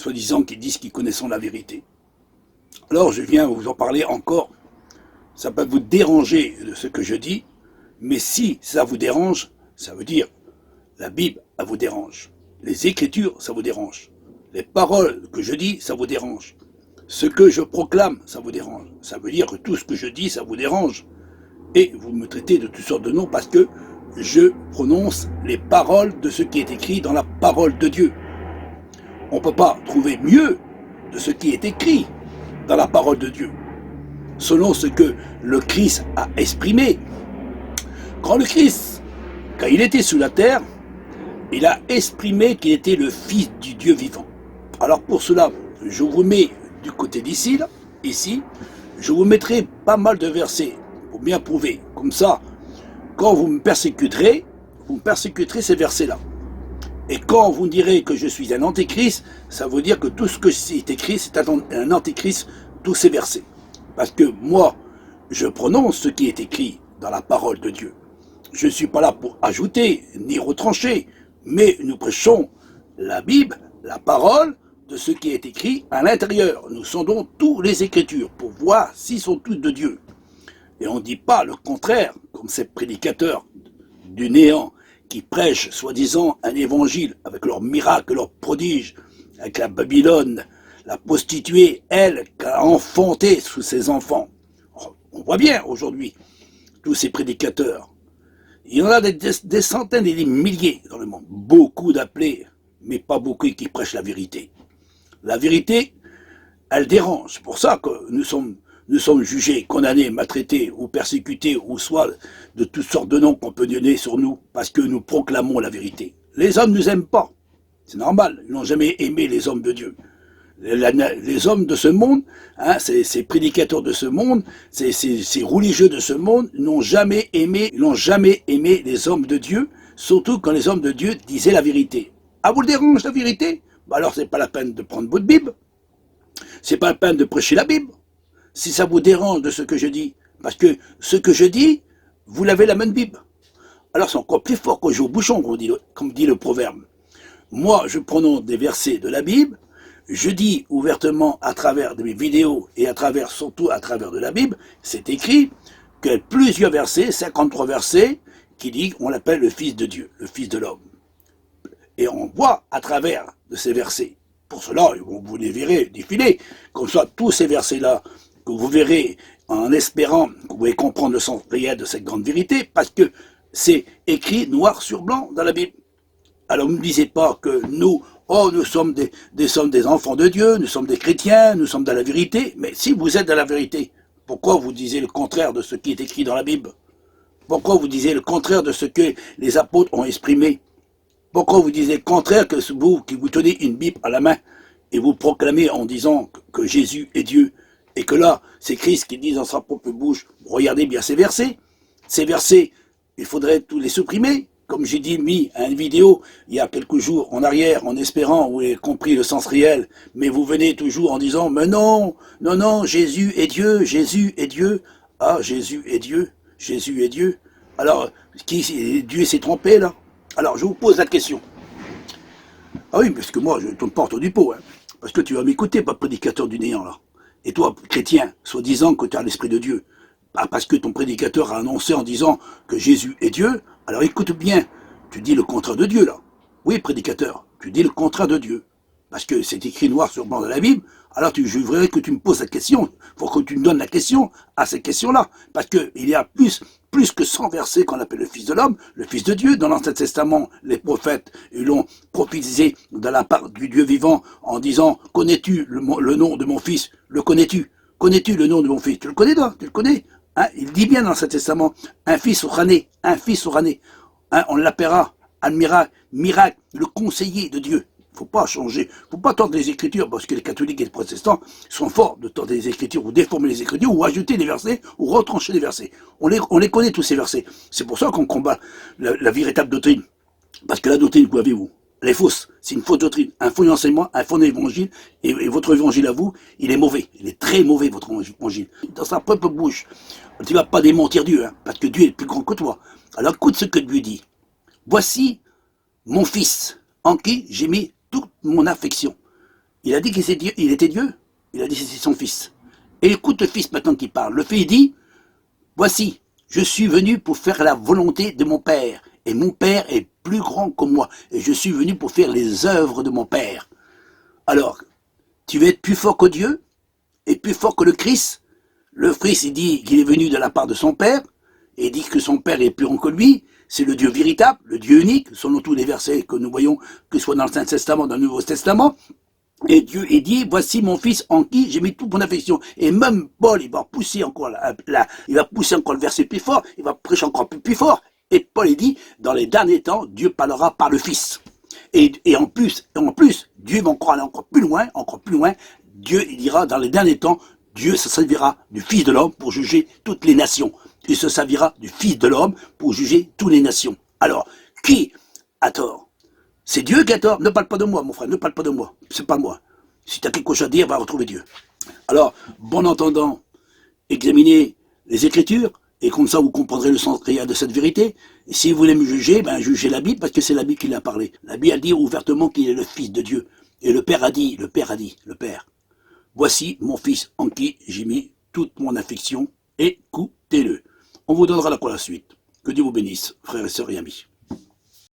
soi-disant qui disent qu'ils connaissent la vérité. Alors je viens vous en parler encore. Ça peut vous déranger de ce que je dis, mais si ça vous dérange, ça veut dire la Bible, elle vous dérange. Les Écritures, ça vous dérange. Les paroles que je dis, ça vous dérange. Ce que je proclame, ça vous dérange. Ça veut dire que tout ce que je dis, ça vous dérange. Et vous me traitez de toutes sortes de noms parce que je prononce les paroles de ce qui est écrit dans la parole de Dieu. On ne peut pas trouver mieux de ce qui est écrit dans la parole de Dieu, selon ce que le Christ a exprimé. Quand le Christ, quand il était sous la terre, il a exprimé qu'il était le Fils du Dieu vivant. Alors pour cela, je vous mets du côté d'ici, là, ici, je vous mettrai pas mal de versets pour bien prouver. Comme ça, quand vous me persécuterez ces versets-là. Et quand vous direz que je suis un antéchrist, ça veut dire que tout ce que c'est écrit, c'est un antéchrist, tous ces versets. Parce que moi, je prononce ce qui est écrit dans la parole de Dieu. Je ne suis pas là pour ajouter ni retrancher, mais nous prêchons la Bible, la parole de ce qui est écrit à l'intérieur. Nous sondons toutes les Écritures pour voir s'ils sont tous de Dieu. Et on ne dit pas le contraire, comme ces prédicateurs du néant qui prêchent soi-disant un évangile avec leurs miracles, leurs prodiges, avec la Babylone, la prostituée, elle, qui a enfanté sous ses enfants. On voit bien aujourd'hui tous ces prédicateurs. Il y en a des centaines et des milliers dans le monde. Beaucoup d'appelés, mais pas beaucoup qui prêchent la vérité. La vérité, elle dérange. C'est pour ça que nous sommes jugés, condamnés, maltraités ou persécutés, ou soit de toutes sortes de noms qu'on peut donner sur nous, parce que nous proclamons la vérité. Les hommes ne nous aiment pas. C'est normal. Ils n'ont jamais aimé les hommes de Dieu. Les hommes de ce monde, hein, ces prédicateurs de ce monde, ces religieux de ce monde n'ont jamais aimé les hommes de Dieu, surtout quand les hommes de Dieu disaient la vérité. Ah, vous le dérange la vérité? Bah alors c'est pas la peine de prendre votre Bible, c'est pas la peine de prêcher la Bible, si ça vous dérange de ce que je dis, parce que ce que je dis, vous l'avez la même Bible. Alors c'est encore plus fort que j'ai au bouchon, comme dit le proverbe. Moi, je prononce des versets de la Bible, je dis ouvertement à travers de mes vidéos et surtout à travers de la Bible, c'est écrit que plusieurs versets, 53 versets, qui disent qu'on l'appelle le Fils de Dieu, le Fils de l'homme. Et on voit à travers de ces versets. Pour cela, vous les verrez défiler, comme ça tous ces versets-là, que vous verrez en espérant que vous pouvez comprendre le sens réel de cette grande vérité, parce que c'est écrit noir sur blanc dans la Bible. Alors ne me disez pas que nous sommes des enfants de Dieu, nous sommes des chrétiens, nous sommes dans la vérité. Mais si vous êtes dans la vérité, pourquoi vous disiez le contraire de ce qui est écrit dans la Bible? Pourquoi vous disiez le contraire de ce que les apôtres ont exprimé? Pourquoi vous disiez le contraire que vous, qui vous tenez une Bible à la main et vous proclamez en disant que Jésus est Dieu, et que là, c'est Christ qui dit dans sa propre bouche, regardez bien ces versets, il faudrait tous les supprimer. Comme j'ai mis à une vidéo il y a quelques jours en arrière, en espérant vous avez compris le sens réel, mais vous venez toujours en disant, mais non, Jésus est Dieu, Jésus est Dieu. Ah, Jésus est Dieu, Jésus est Dieu. Alors, Dieu s'est trompé là? Alors, je vous pose la question. Ah oui, parce que moi, je ne tourne pas autour du pot, hein, parce que tu vas m'écouter, pas prédicateur du néant là. Et toi, chrétien, soi-disant que tu as l'Esprit de Dieu, parce que ton prédicateur a annoncé en disant que Jésus est Dieu, alors écoute bien, tu dis le contraire de Dieu là. Oui, prédicateur, tu dis le contraire de Dieu. Parce que c'est écrit noir sur blanc dans la Bible, alors je voudrais que tu me poses la question, il faut que tu me donnes la question à ces questions-là. Parce qu'il y a plus que 100 versets qu'on appelle le Fils de l'homme, le Fils de Dieu. Dans l'Ancien Testament, les prophètes l'ont prophétisé de la part du Dieu vivant en disant, connais-tu le nom de mon Fils? Le connais-tu? Connais-tu le nom de mon Fils? Tu le connais toi? Tu le connais? Hein, il dit bien dans l'Ancien Testament, un fils au rané, un fils au rané. Hein, on l'appellera miracle, le conseiller de Dieu. Il ne faut pas changer, il ne faut pas tordre les Écritures, parce que les catholiques et les protestants sont forts de tordre les Écritures, ou déformer les Écritures, ou ajouter des versets, ou retrancher des versets. On les connaît tous ces versets. C'est pour ça qu'on combat la véritable doctrine. Parce que la doctrine, quoi avez-vous? Elle est fausse. C'est une fausse doctrine, un faux enseignement, un faux évangile, et votre évangile à vous, il est mauvais. Il est très mauvais, votre évangile. Dans sa propre bouche, tu ne vas pas démentir Dieu, hein, parce que Dieu est plus grand que toi. Alors écoute ce que Dieu dit. Voici mon fils, en qui j'ai mis toute mon affection. Il a dit qu'il était Dieu. Il a dit que c'était son fils. Et écoute le fils maintenant qui parle. Le fils dit, voici, je suis venu pour faire la volonté de mon Père. Et mon Père est plus grand que moi. Et je suis venu pour faire les œuvres de mon Père. Alors, tu veux être plus fort que Dieu et plus fort que le Christ. Le Christ, il dit qu'il est venu de la part de son Père, et il dit que son Père est plus grand que lui. C'est le Dieu véritable, le Dieu unique, selon tous les versets que nous voyons, que ce soit dans l'Ancien Testament, dans le Nouveau Testament. Et Dieu, il dit, voici mon fils en qui j'ai mis toute mon affection. Et même Paul, il va pousser encore il va pousser encore le verset plus fort, il va prêcher encore plus fort. Et Paul, il dit, dans les derniers temps, Dieu parlera par le Fils. Et en plus, Dieu va encore aller encore plus loin. Dieu, il dira, dans les derniers temps, Dieu se servira du Fils de l'homme pour juger toutes les nations. Il se servira du Fils de l'homme pour juger toutes les nations. Alors, qui a tort? C'est Dieu qui a tort. Ne parle pas de moi, mon frère, ne parle pas de moi. C'est pas moi. Si tu as quelque chose à dire, va retrouver Dieu. Alors, bon entendant, examinez les Écritures, et comme ça vous comprendrez le sens réel de cette vérité. Et si vous voulez me juger, ben jugez la Bible, parce que c'est la Bible qui l'a parlé. La Bible a dit ouvertement qu'il est le Fils de Dieu. Et le Père, voici mon Fils en qui j'ai mis toute mon affection, écoutez-le. On vous donnera la suite. Que Dieu vous bénisse, frères et sœurs et amis.